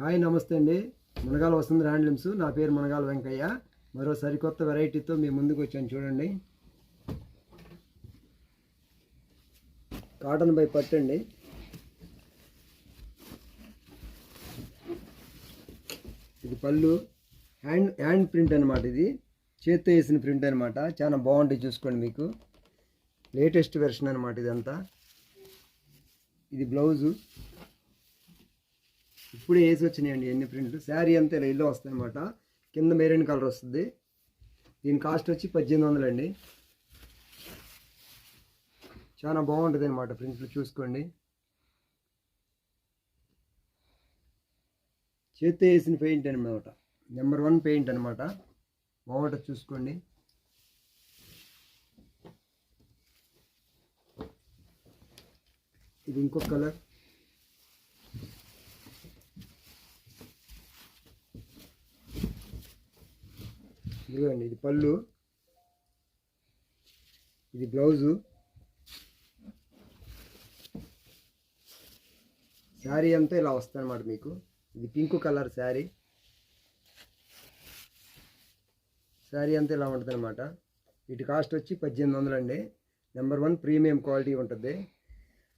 Hi నమస్తే అండి. Munagala Vasundhara handlooms. నా పేరు మునగాల వెంకయ్య. మరో సరికొత్త వెరైటీతో మీ ముందుకు వచ్చాను. చూడండి, కాటన్ బై పట్టు అండి. ఇది పళ్ళు, హ్యాండ్ ప్రింట్ అనమాట. ఇది చేత్తో వేసిన ప్రింట్ అనమాట. చాలా బాగుంటుంది, చూసుకోండి. మీకు లేటెస్ట్ వెర్షన్ అనమాట ఇదంతా. ఇది బ్లౌజు, ఇప్పుడే వేసి వచ్చినాయండి ఎన్ని ప్రింట్లు. శారీ అంతా ఇలా ఇల్లు వస్తుంది అనమాట. కింద మెరూన్ కలర్ వస్తుంది. దీని కాస్ట్ వచ్చి 1800 అండి. చాలా బాగుంటుంది అనమాట ప్రింట్లు, చూసుకోండి. చేత్తో వేసిన పెయింట్ అనమాట, నెంబర్ 1 పెయింట్ అనమాట. బాగుంటుంది, చూసుకోండి. ఇది ఇంకొక కలర్. ఇదిగోండి, ఇది పళ్ళు, ఇది బ్లౌజు. శారీ అంతా ఇలా వస్తుంది అనమాట మీకు. ఇది పింక్ కలర్ శారీ. శారీ అంతా ఇలా ఉంటుంది అనమాట. వీటి కాస్ట్ వచ్చి 1800 అండి. నెంబర్ 1 ప్రీమియం క్వాలిటీ ఉంటుంది.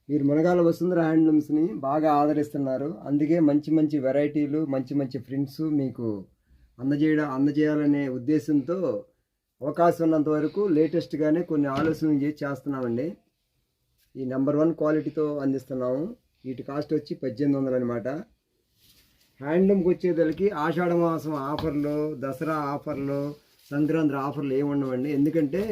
మీరు మునగాల వసుంధర హ్యాండ్లూమ్స్ని బాగా ఆదరిస్తున్నారు. అందుకే మంచి మంచి వెరైటీలు, మంచి మంచి ప్రింట్స్ మీకు అందజేయాలనే ఉద్దేశంతో అవకాశం ఉన్నంత వరకు లేటెస్ట్గానే కొన్ని ఆలోచనలు చేస్తున్నామండి. ఈ నెంబర్ 1 క్వాలిటీతో అందిస్తున్నాము. వీటి కాస్ట్ వచ్చి 1800 అనమాట. హ్యాండ్లూమ్కి వచ్చేదానికి ఆషాఢ మాసం ఆఫర్లు, దసరా ఆఫర్లు, సంక్రాంతి ఆఫర్లు ఏమి ఉండవండి. ఎందుకంటే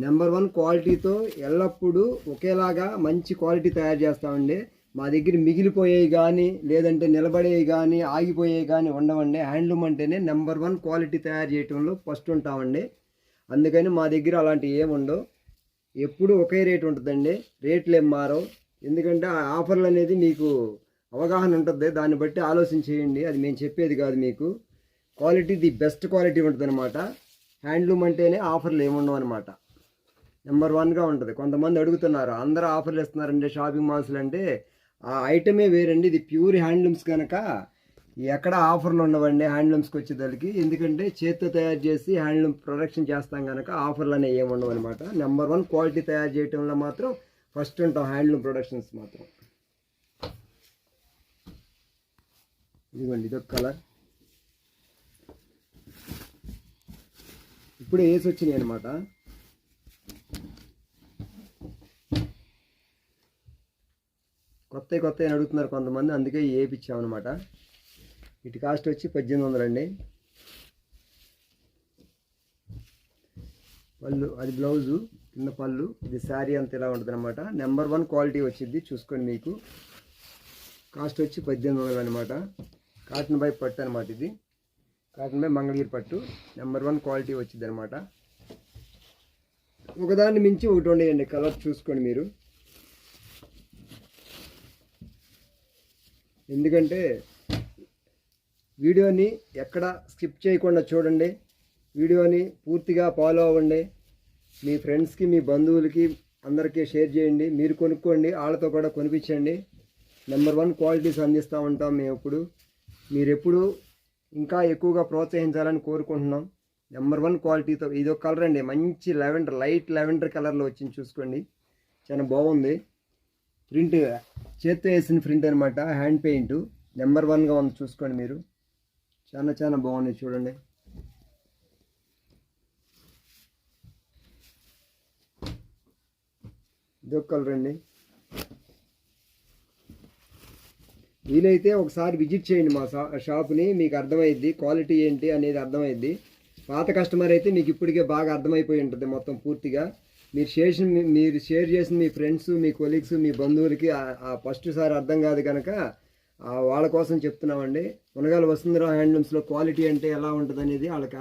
నెంబర్ 1 క్వాలిటీతో ఎల్లప్పుడూ ఒకేలాగా మంచి క్వాలిటీ తయారు చేస్తామండి. మా దగ్గర మిగిలిపోయేవి కానీ, లేదంటే నిలబడేవి కానీ, ఆగిపోయేవి కానీ ఉండవండి. హ్యాండ్లూమ్ అంటేనే నెంబర్ 1 క్వాలిటీ తయారు చేయటంలో ఫస్ట్ ఉంటామండి. అందుకని మా దగ్గర అలాంటివి ఏముండవు. ఎప్పుడు ఒకే రేట్ ఉంటుందండి. రేట్లు ఏం మారవు. ఎందుకంటే ఆ ఆఫర్లు అనేది మీకు అవగాహన ఉంటుంది. దాన్ని బట్టి ఆలోచన చేయండి. అది మేము చెప్పేది కాదు మీకు. క్వాలిటీ ది బెస్ట్ క్వాలిటీ ఉంటుంది అనమాట. హ్యాండ్లూమ్ అంటేనే ఆఫర్లు ఏముండవు అనమాట. నెంబర్ 1గా ఉంటుంది. కొంతమంది అడుగుతున్నారు, అందరూ ఆఫర్లు ఇస్తున్నారండి షాపింగ్ మాల్స్లు అంటే. ఆ ఐటమే వేరండి. ఇది ప్యూర్ హ్యాండ్లూమ్స్ కనుక ఎక్కడ ఆఫర్లు ఉండవండి హ్యాండ్లూమ్స్కి వచ్చేదానికి. ఎందుకంటే చేత్తో తయారు చేసి హ్యాండ్లూమ్ ప్రొడక్షన్ చేస్తాం కనుక ఆఫర్లు అనేవి ఏమి ఉండవు అనమాట. నెంబర్ 1 క్వాలిటీ తయారు చేయటంలో మాత్రం ఫస్ట్ ఉంటాం హ్యాండ్లూమ్ ప్రొడక్షన్స్ మాత్రం. ఇదిగోండి, ఇదొక కలర్. ఇప్పుడే వేసి వచ్చినాయి అనమాట. కొత్త అని అడుగుతున్నారు కొంతమంది, అందుకే వేయించామన్నమాట. వీటి కాస్ట్ వచ్చి 1800 అండి. పళ్ళు, అది బ్లౌజు, కింద పళ్ళు. ఇది శారీ అంతా ఇలా ఉంటుంది అనమాట. నెంబర్ 1 క్వాలిటీ వచ్చింది, చూసుకోండి. మీకు కాస్ట్ వచ్చి 1800 అనమాట. కాటన్ బై పట్టు అనమాట. ఇది కాటన్ బై మంగళగిరి పట్టు. నెంబర్ 1 క్వాలిటీ వచ్చింది అనమాట. ఒకదాన్ని మించి ఒకటి ఉండేయండి కలర్, చూసుకోండి మీరు. ఎందుకంటే వీడియోని ఎక్కడ స్కిప్ చేయకుండా చూడండి. వీడియోని పూర్తిగా ఫాలో అవ్వండి. మీ ఫ్రెండ్స్కి, మీ బంధువులకి అందరికీ షేర్ చేయండి. మీరు కొనుక్కోండి, వాళ్ళతో కూడా కొనిపించండి. నెంబర్ 1 క్వాలిటీస్ అందిస్తూ ఉంటాం మేము. ఇప్పుడు మీరు ఎప్పుడు ఇంకా ఎక్కువగా ప్రోత్సహించాలని కోరుకుంటున్నాం. నెంబర్ 1 క్వాలిటీతో. ఇదొక కలర్ అండి, మంచి లెవెండర్, లైట్ లెవెండర్ కలర్లో వచ్చింది, చూసుకోండి. చాలా బాగుంది. ప్రింట్ చేత్తో వేసిన ప్రింట్ అనమాట. హ్యాండ్ పెయింట్ నెంబర్ 1గా ఉంది, చూసుకోండి మీరు. చాలా బాగుంది, చూడండి. ఇదొక కలర్ అండి. వీలైతే ఒకసారి విజిట్ చేయండి మా షాప్ని. మీకు అర్థమైద్ది క్వాలిటీ ఏంటి అనేది అర్థమైద్ది. పాత కస్టమర్ అయితే మీకు ఇప్పటికే బాగా అర్థమైపోయి ఉంటుంది మొత్తం పూర్తిగా. మీరు షేర్ చేసిన మీ ఫ్రెండ్స్, మీ కొలీగ్స్, మీ బంధువులకి ఫస్ట్ సారి అర్థం కాదు కనుక వాళ్ళ కోసం చెప్తున్నామండి. మునగాల వసుంధర హ్యాండ్లూమ్స్లో క్వాలిటీ అంటే ఎలా ఉంటుంది అనేది వాళ్ళకి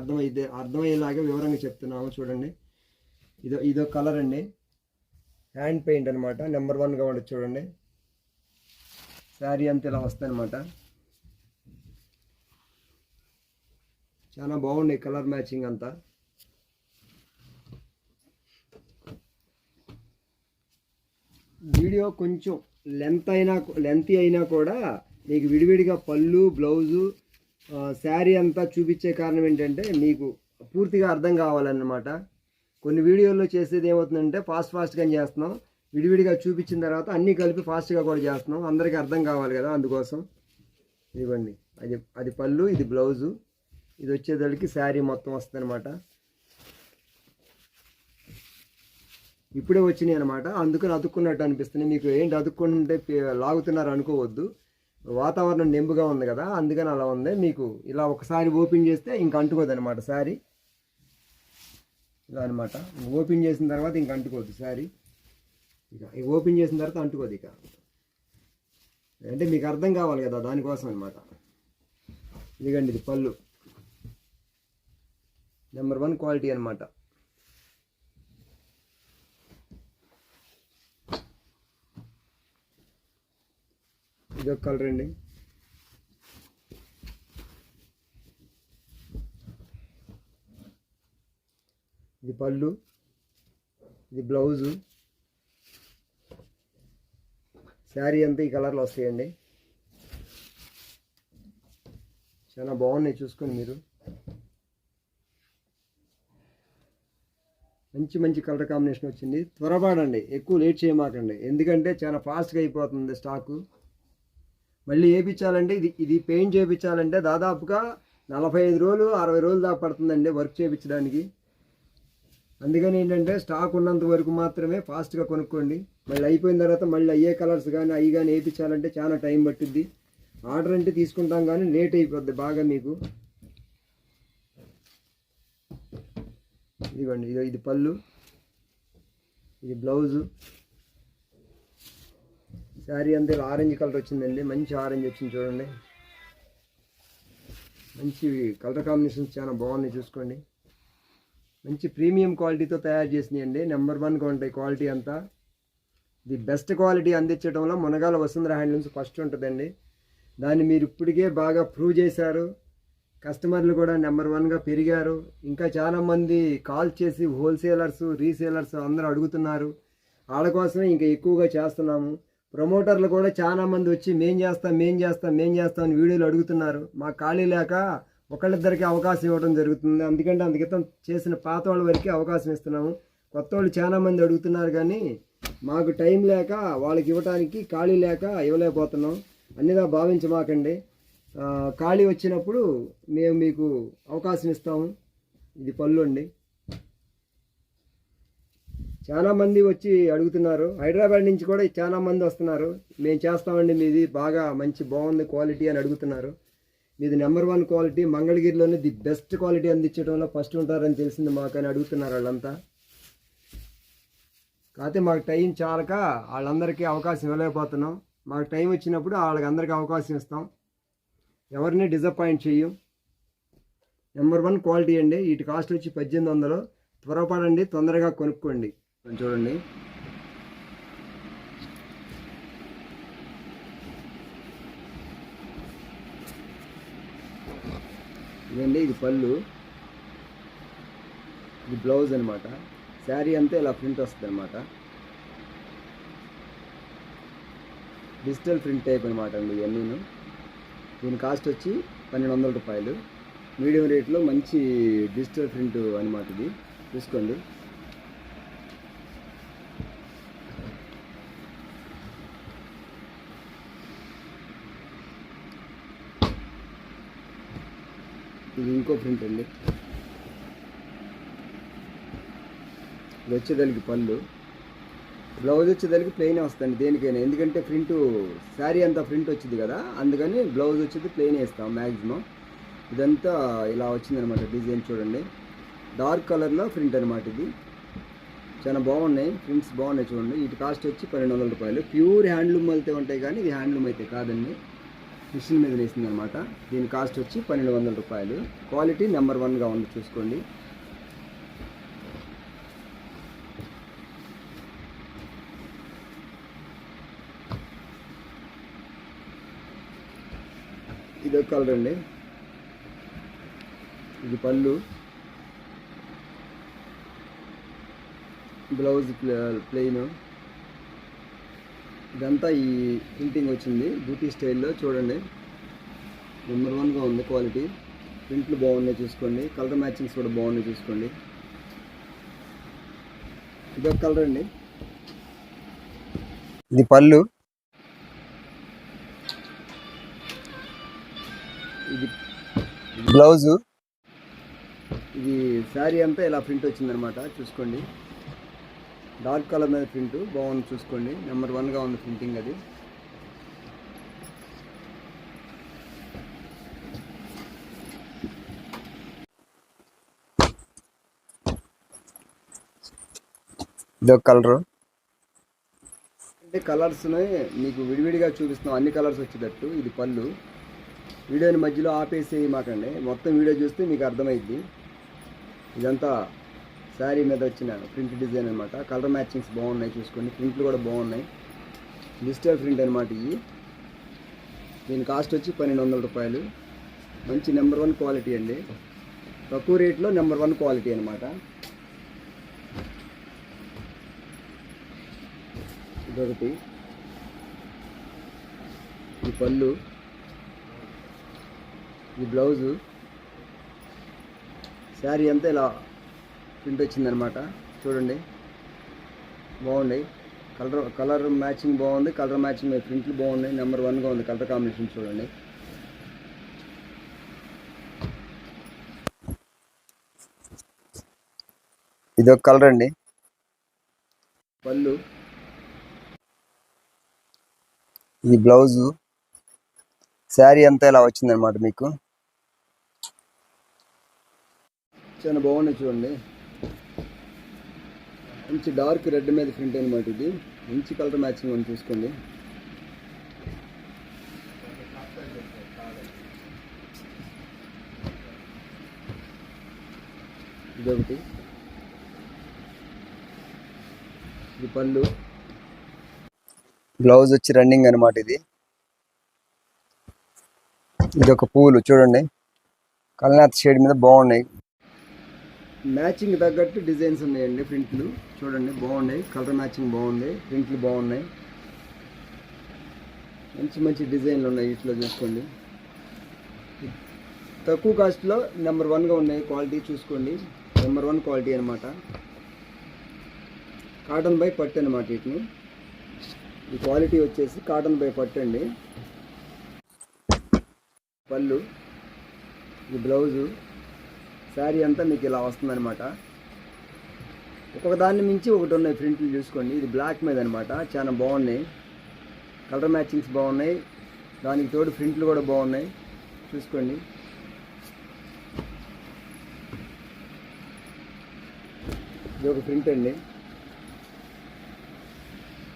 అర్థమయ్యేలాగా వివరంగా చెప్తున్నాము. చూడండి, ఇదో కలర్ అండి. హ్యాండ్ పెయింట్ అనమాట. నెంబర్ 1గా ఉండదు, చూడండి. శారీ అంతా ఇలా వస్తుంది అనమాట. చాలా బాగుంది కలర్ మ్యాచింగ్ అంతా. వీడియో కొంచెం లెంత్ అయినా కూడా మీకు విడివిడిగా పళ్ళు బ్లౌజు శారీ అంతా చూపించే కారణం ఏంటంటే మీకు పూర్తిగా అర్థం కావాలన్నమాట. కొన్ని వీడియోల్లో చేసేది ఏమవుతుందంటే ఫాస్ట్గా చేస్తున్నాం, విడివిడిగా చూపించిన తర్వాత అన్నీ కలిపి ఫాస్ట్గా కూడా చేస్తున్నాం, అందరికీ అర్థం కావాలి కదా, అందుకోసం. ఇదిగోండి, అది పళ్ళు, ఇది బ్లౌజు, ఇది వచ్చేసరికి శారీ మొత్తం వస్తుంది అనమాట. ఇప్పుడే వచ్చినాయి అనమాట, అందుకని అతుక్కున్నట్టు అనిపిస్తుంది మీకు. ఏంటి అతుక్కుంటే లాగుతున్నారు అనుకోవద్దు, వాతావరణం నెంబుగా ఉంది కదా, అందుకని అలా ఉంది. మీకు ఇలా ఒకసారి ఓపెన్ చేస్తే ఇంక అంటుకోదు అనమాట శారీ. ఇలా అనమాట, ఓపెన్ చేసిన తర్వాత ఇంక అంటుకోవద్దు శారీ. ఇక ఓపెన్ చేసిన తర్వాత అంటుకోదు. ఇక అంటే మీకు అర్థం కావాలి కదా, దానికోసం అనమాట. ఇదిగండి, ఇది పళ్ళు, నెంబర్ 1 క్వాలిటీ అనమాట. ఇదొక కలర్ అండి. ఇది పళ్ళు, ఇది బ్లౌజు, శారీ అంతా ఈ కలర్లో వస్తాయండి. చాలా బాగున్నాయి, చూసుకోండి మీరు. మంచి కలర్ కాంబినేషన్ వచ్చింది. త్వరపడండి, ఎక్కువ లేట్ చేయమాకండి, ఎందుకంటే చాలా ఫాస్ట్గా అయిపోతుంది స్టాకు. మళ్ళీ వేయించాలంటే ఇది పెయింట్ చేయించాలంటే దాదాపుగా 45 రోజులు 60 రోజులు దాకా పడుతుందండి వర్క్ చేయించడానికి. అందుకని ఏంటంటే స్టాక్ ఉన్నంత వరకు మాత్రమే ఫాస్ట్గా కొనుక్కోండి. మళ్ళీ అయిపోయిన తర్వాత మళ్ళీ అయ్యే కలర్స్ కానీ అవి కానీ వేయించాలంటే చాలా టైం పట్టుద్ది. ఆర్డర్ అంటే తీసుకుంటాం కానీ లేట్ అయిపోద్ది బాగా మీకు. ఇదిగోండి, ఇది పళ్ళు, ఇది బ్లౌజు, శారీ అంతా ఇలా ఆరెంజ్ కలర్ వచ్చిందండి, మంచి ఆరెంజ్ వచ్చింది చూడండి. మంచి కలర్ కాంబినేషన్స్ చాలా బాగున్నాయి, చూసుకోండి. మంచి ప్రీమియం క్వాలిటీతో తయారు చేసినాయండి, నెంబర్ 1గా ఉంటాయి క్వాలిటీ అంతా. ది బెస్ట్ క్వాలిటీ అందించడంలో మునగాల వసుంధర హ్యాండ్లూమ్స్ ఫస్ట్ ఉంటుందండి. దాన్ని మీరు ఇప్పటికే బాగా ప్రూవ్ చేశారు. కస్టమర్లు కూడా నెంబర్ 1గా పెరిగారు. ఇంకా చాలామంది కాల్ చేసి హోల్సేలర్స్ రీసేలర్స్ అందరూ అడుగుతున్నారు. వాళ్ళ కోసమే ఇంకా ఎక్కువగా చేస్తున్నాము. ప్రమోటర్లు కూడా చాలామంది వచ్చి మేం చేస్తాం అని వీడియోలు అడుగుతున్నారు. మాకు ఖాళీ లేక ఒకళ్ళిద్దరికి అవకాశం ఇవ్వడం జరుగుతుంది. అందుకంటే అందుకితం చేసిన పాత వాళ్ళ వరకే అవకాశం ఇస్తున్నాము. కొత్త వాళ్ళు చాలామంది అడుగుతున్నారు కానీ మాకు టైం లేక వాళ్ళకి ఇవ్వడానికి ఖాళీ లేక ఇవ్వలేకపోతున్నాం. అన్నిదా భావించమాకండి. ఖాళీ వచ్చినప్పుడు మేము మీకు అవకాశం ఇస్తాము. ఇది పళ్ళు అండి. చాలామంది వచ్చి అడుగుతున్నారు. హైదరాబాద్ నుంచి కూడా చాలామంది వస్తున్నారు. మేము చేస్తామండి, మీది బాగా బాగుంది క్వాలిటీ అని అడుగుతున్నారు. మీది నెంబర్ 1 క్వాలిటీ, మంగళగిరిలోనే ది బెస్ట్ క్వాలిటీ అందించడంలో ఫస్ట్ ఉంటారని తెలిసింది మాకు అని అడుగుతున్నారు వాళ్ళంతా. కాకపోతే మాకు టైం చాలక వాళ్ళందరికీ అవకాశం ఇవ్వలేకపోతున్నాం. మాకు టైం వచ్చినప్పుడు వాళ్ళకి అవకాశం ఇస్తాం. ఎవరిని డిసప్పాయింట్ చెయ్యం. నెంబర్ 1 క్వాలిటీ అండి. వీటి కాస్ట్ వచ్చి 1800. త్వరపడండి, తొందరగా కొనుక్కోండి. చూడండి, ఇదండి, ఇది పళ్ళు, ఇది బ్లౌజ్ అనమాట. శారీ అంతా ఇలా ప్రింట్ వస్తుంది అనమాట. డిజిటల్ ప్రింట్ టైప్ అనమాట అండి ఇవన్నీ. దీని కాస్ట్ వచ్చి 1200 రూపాయలు. మీడియం రేట్లో మంచి డిజిటల్ ప్రింట్ అనమాట ఇది, చూసుకోండి. ఇది ఇంకో ప్రింట్ అండి. ఇది వచ్చేదానికి పళ్ళు, బ్లౌజ్ వచ్చేదానికి ప్లెయిన్ వస్తుంది దేనికైనా. ఎందుకంటే ప్రింట్ శారీ అంతా ప్రింట్ వచ్చింది కదా, అందుకని బ్లౌజ్ వచ్చేది ప్లెయిన్ వేస్తాం మ్యాక్సిమం. ఇదంతా ఇలా వచ్చిందనమాట డిజైన్. చూడండి, డార్క్ కలర్లో ప్రింట్ అనమాట. ఇది చాలా బాగున్నాయి, ప్రింట్స్ బాగున్నాయి చూడండి. వీటి కాస్ట్ వచ్చి 1200 రూపాయలు. ప్యూర్ హ్యాండ్లూమ్ అయితే ఉంటాయి కానీ ఇది హ్యాండ్లూమ్ అయితే కాదండి, మిషన్ మీద వేసింది అనమాట. దీని కాస్ట్ వచ్చి 1200 రూపాయలు. క్వాలిటీ నెంబర్ 1గా ఉంది, చూసుకోండి. ఇదొక కలర్ అండి. ఇది పళ్ళు, బ్లౌజ్ ప్లెయిన్, ఇదంతా ఈ ప్రింటింగ్ వచ్చింది బూటీ స్టైల్లో చూడండి. నెంబర్ 1గా ఉంది క్వాలిటీ. ప్రింట్లు బాగున్నాయి చూసుకోండి, కలర్ మ్యాచింగ్స్ కూడా బాగున్నాయి చూసుకోండి. ఇదొక కలర్ అండి. ఇది పళ్ళు, ఇది బ్లౌజు. ఇది శారీ అంతా ఇలా ప్రింట్ వచ్చిందనమాట చూసుకోండి. డార్క్ కలర్ మీద ప్రింట్ బాగుంది చూసుకోండి. నెంబర్ 1గా ఉంది ప్రింటింగ్ అది. ఇదొక కలరు. అంటే కలర్స్ని మీకు విడివిడిగా చూపిస్తున్నాం, అన్ని కలర్స్ వచ్చేటట్టు. ఇది పళ్ళు. వీడియోని మధ్యలో ఆపేసి మాకండి, మొత్తం వీడియో చూస్తే మీకు అర్థమైద్ది. ఇదంతా శారీ మీద వచ్చిన ప్రింట్ డిజైన్ అనమాట. కలర్ మ్యాచింగ్స్ బాగున్నాయి చూసుకోండి, ప్రింట్లు కూడా బాగున్నాయి. డిజిటల్ ప్రింట్ అనమాట ఇవి. దీని కాస్ట్ వచ్చి 1200 రూపాయలు. మంచి నెంబర్ 1 క్వాలిటీ అండి, తక్కువ రేట్లో నెంబర్ 1 క్వాలిటీ అనమాట. ఇదొకటి, ఈ పళ్ళు, ఈ బ్లౌజు. శారీ అంతా ఇలా ప్రింట్ వచ్చిందనమాట చూడండి, బాగున్నాయి. కలర్ మ్యాచింగ్ బాగుంది, కలర్ మ్యాచింగ్ ప్రింట్లు బాగున్నాయి. నెంబర్ 1గా ఉంది కలర్ కాంబినేషన్ చూడండి. ఇదొక కలర్ అండి. పళ్ళు, ఈ బ్లౌజు. శారీ అంతా ఇలా వచ్చిందనమాట మీకు. చాలా బాగున్నాయి చూడండి. మంచి డార్క్ రెడ్ మీద ప్రింట్ అనమాట ఇది. మంచి కలర్ మ్యాచింగ్ అని చూసుకోండి. ఇదొకటి, ఇది పళ్ళు, బ్లౌజ్ వచ్చి రన్నింగ్ అనమాట ఇది. ఇది ఒక పూలు చూడండి, కల్నాథ్ షేడ్ మీద బాగున్నాయి. మ్యాచింగ్ తగ్గట్టు డిజైన్స్ ఉన్నాయండి. ప్రింట్లు చూడండి బాగున్నాయి, కలర్ మ్యాచింగ్ బాగుంది, ప్రింట్లు బాగున్నాయి. మంచి మంచి డిజైన్లు ఉన్నాయి వీటిలో చూసుకోండి. తక్కువ కాస్ట్లో నెంబర్ 1గా ఉన్నాయి. క్వాలిటీ చూసుకోండి, నెంబర్ 1 క్వాలిటీ అనమాట. కాటన్ బై పట్టు అనమాట వీటిని. ఈ క్వాలిటీ వచ్చేసి కాటన్ బై పట్టు అండి. పళ్ళు, ఈ బ్లౌజు. శారీ అంతా మీకు ఇలా వస్తుందన్నమాట. ఒక్కొక్క దాన్ని మించి ఒకటి ఉన్నాయి ప్రింట్లు చూసుకోండి. ఇది బ్లాక్ మీద అనమాట, చాలా బాగున్నాయి. కలర్ మ్యాచింగ్స్ బాగున్నాయి, దానికి తోడు ప్రింట్లు కూడా బాగున్నాయి చూసుకోండి. ఇది ఒక ప్రింట్ అండి,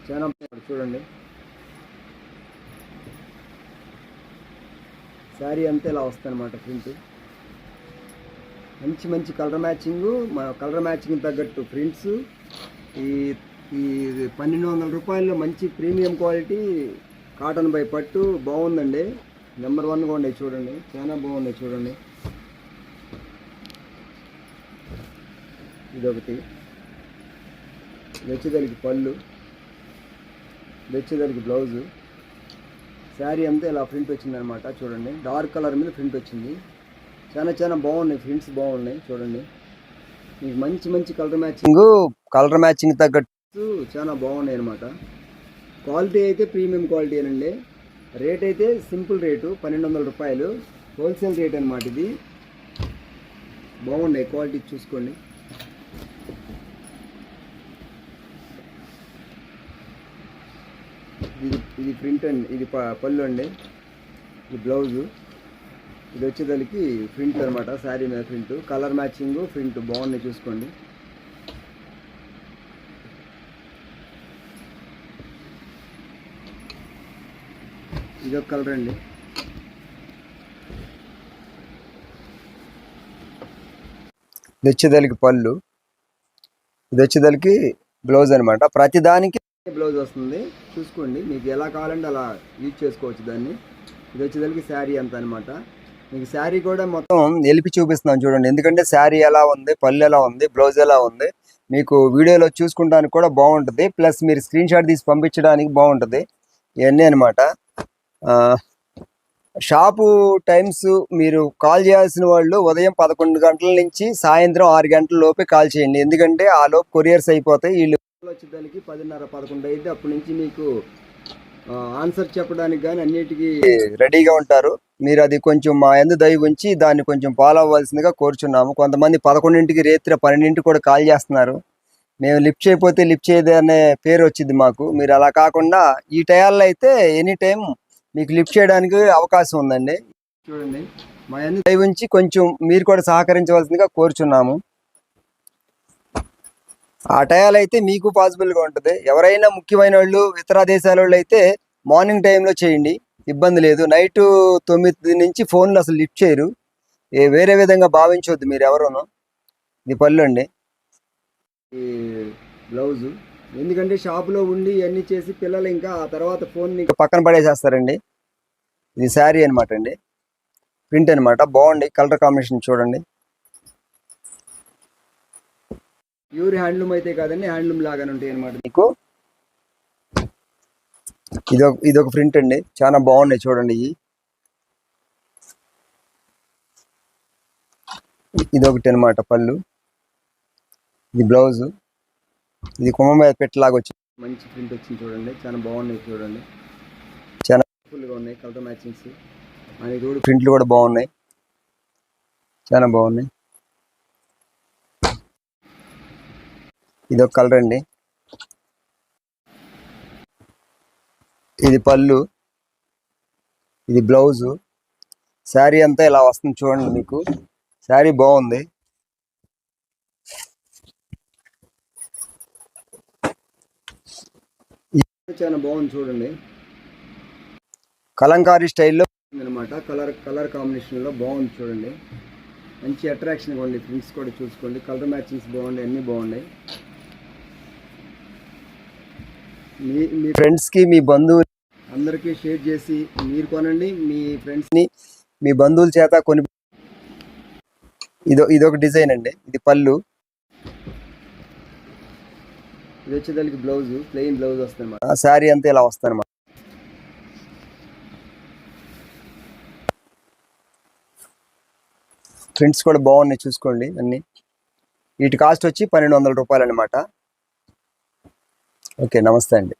చాలా చూడండి. శారీ అంతా ఇలా వస్తుంది అనమాట ప్రింట్. మంచి మంచి కలర్ మ్యాచింగ్ తగ్గట్టు ప్రింట్స్. ఈ 1200 రూపాయల్లో మంచి ప్రీమియం క్వాలిటీ కాటన్ బై పట్టు బాగుందండి. నెంబర్ 1గా ఉన్నాయి చూడండి, చాలా బాగున్నాయి చూడండి. ఇదొకటి, వచ్చేదానికి పళ్ళు, వచ్చేదానికి బ్లౌజు. శారీ అంతా ఇలా ప్రింట్ వచ్చిందనమాట చూడండి. డార్క్ కలర్ మీద ప్రింట్ వచ్చింది. చాలా బాగున్నాయి, ప్రింట్స్ బాగున్నాయి చూడండి. మీకు మంచి కలర్ మ్యాచింగ్ తగ్గట్టు చాలా బాగున్నాయి అనమాట. క్వాలిటీ అయితే ప్రీమియం క్వాలిటీ అనండి. రేట్ అయితే సింపుల్ రేటు 1200 రూపాయలు, హోల్సేల్ రేట్ అనమాట ఇది. బాగున్నాయి క్వాలిటీ చూసుకోండి. ఇది ప్రింట్ అండి, ఇది పళ్ళు అండి, ఇది బ్లౌజు. ఇది వచ్చేదానికి ప్రింట్ అనమాట, శారీ మీద ప్రింట్. కలర్ మ్యాచింగ్ ప్రింట్ బాగున్నాయి చూసుకోండి. ఇదొక కలర్ అండి. ఇది వచ్చేదానికి పళ్ళు, ఇది వచ్చేదానికి బ్లౌజ్ అనమాట. ప్రతిదానికి బ్లౌజ్ వస్తుంది చూసుకోండి. మీకు ఎలా కావాలంటే అలా యూజ్ చేసుకోవచ్చు దాన్ని. ఇది వచ్చేదానికి శారీ అంత అనమాట. మీకు శారీ కూడా మొత్తం ఎలిపి చూపిస్తున్నాను చూడండి. ఎందుకంటే శారీ ఎలా ఉంది, పళ్ళు ఎలా ఉంది, బ్లౌజ్ ఎలా ఉంది మీకు వీడియోలో చూసుకుంటానికి కూడా బాగుంటుంది. ప్లస్ మీరు స్క్రీన్ షాట్ తీసి పంపించడానికి బాగుంటుంది. ఇవన్నీ అనమాట. షాపు టైమ్స్ మీరు కాల్ చేయాల్సిన వాళ్ళు ఉదయం 11 గంటల నుంచి సాయంత్రం 6 గంటల లోపే కాల్ చేయండి. ఎందుకంటే ఆ లోపు కొరియర్స్ అయిపోతాయి. వీళ్ళు వచ్చేదానికి 10:30, 11 అయితే అప్పటి నుంచి మీకు ఆన్సర్ చెప్పడానికి కానీ అన్నిటికీ రెడీగా ఉంటారు. మీరు అది కొంచెం మా యందు దయ ఉంచి దాన్ని కొంచెం ఫాలో అవ్వాల్సిందిగా కోరుచున్నాము. కొంతమంది 11ంటికి, రాత్రి 12ంటికి కూడా కాల్ చేస్తున్నారు. మేము లిఫ్ట్ చేయకపోతే లిఫ్ట్ చేయదే అనే పేరు వచ్చింది మాకు. మీరు అలా కాకుండా ఈ టయాల్లో అయితే ఎనీ టైం మీకు లిఫ్ట్ చేయడానికి అవకాశం ఉందండి. చూడండి, మా యందు దయ ఉంచి కొంచెం మీరు కూడా సహకరించవలసిందిగా కోరుచున్నాము. ఆ టయాలు అయితే మీకు పాసిబుల్గా ఉంటుంది. ఎవరైనా ముఖ్యమైన వాళ్ళు ఇతర దేశాల వాళ్ళు అయితే మార్నింగ్ టైంలో చేయండి, ఇబ్బంది లేదు. నైట్ 9 నుంచి ఫోన్లు అసలు లిఫ్ట్ చేయరు. వేరే విధంగా భావించవద్దు మీరు ఎవరును. ఇది పళ్ళు అండి, ఈ బ్లౌజు. ఎందుకంటే షాపులో ఉండి ఇవన్నీ చేసి పిల్లలు ఇంకా ఆ తర్వాత ఫోన్ ఇంకా పక్కన పడేసేస్తారండి. ఇది శారీ అనమాట అండి, ప్రింట్ అనమాట. బాగుంది కలర్ కాంబినేషన్ చూడండి. ప్యూర్ హ్యాండ్లూమ్ అయితే కాదండి, హ్యాండ్లూమ్ లాగానే ఉంటాయి అనమాట మీకు. ఇదొక ప్రింట్ అండి, చాలా బాగున్నాయి చూడండి. ఇదొకటి అనమాట పళ్ళు. ఇది బ్లౌజ్. ఇది కొమ్మ మీద పెట్టలాగా వచ్చింది, మంచి ప్రింట్ వచ్చింది చూడండి. చాలా బాగున్నాయి చూడండి, చాలా ఫుల్గా ఉన్నాయి కలర్ మ్యాచింగ్స్ అని కూడా. ప్రింట్లు కూడా బాగున్నాయి, చాలా బాగున్నాయి. ఇదొక కలర్ అండి, ఇది పళ్ళు, ఇది బ్లౌజు. శారీ అంతా ఇలా వస్తుంది చూడండి. మీకు శారీ బాగుంది. చాలా బాగుంది చూడండి, కలంకారీ స్టైల్లో అనమాట. కలర్ కాంబినేషన్లో బాగుంది చూడండి. మంచి అట్రాక్షన్గా ఉంది. ప్రింట్స్ కూడా చూసుకోండి, కలర్ మ్యాచింగ్స్ బాగున్నాయి, అన్నీ బాగున్నాయి. మీ ఫ్రెండ్స్కి, మీ బంధువులు అందరికీ షేర్ చేసి మీరు కొనండి. మీ ఫ్రెండ్స్ని, మీ బంధువుల చేత కొని. ఇదొక డిజైన్ అండి, ఇది పళ్ళు. ఇది వచ్చేదానికి బ్లౌజ్, ప్లెయిన్ బ్లౌజ్ వస్తుంది అన్నమాట. శారీ అంతా ఇలా వస్తుంది అన్నమాట. ప్రింట్స్ కూడా బాగున్నాయి చూసుకోండి అన్ని. వీటి కాస్ట్ వచ్చి 1200 రూపాయలు అనమాట. ఓకే, నమస్తే అండి.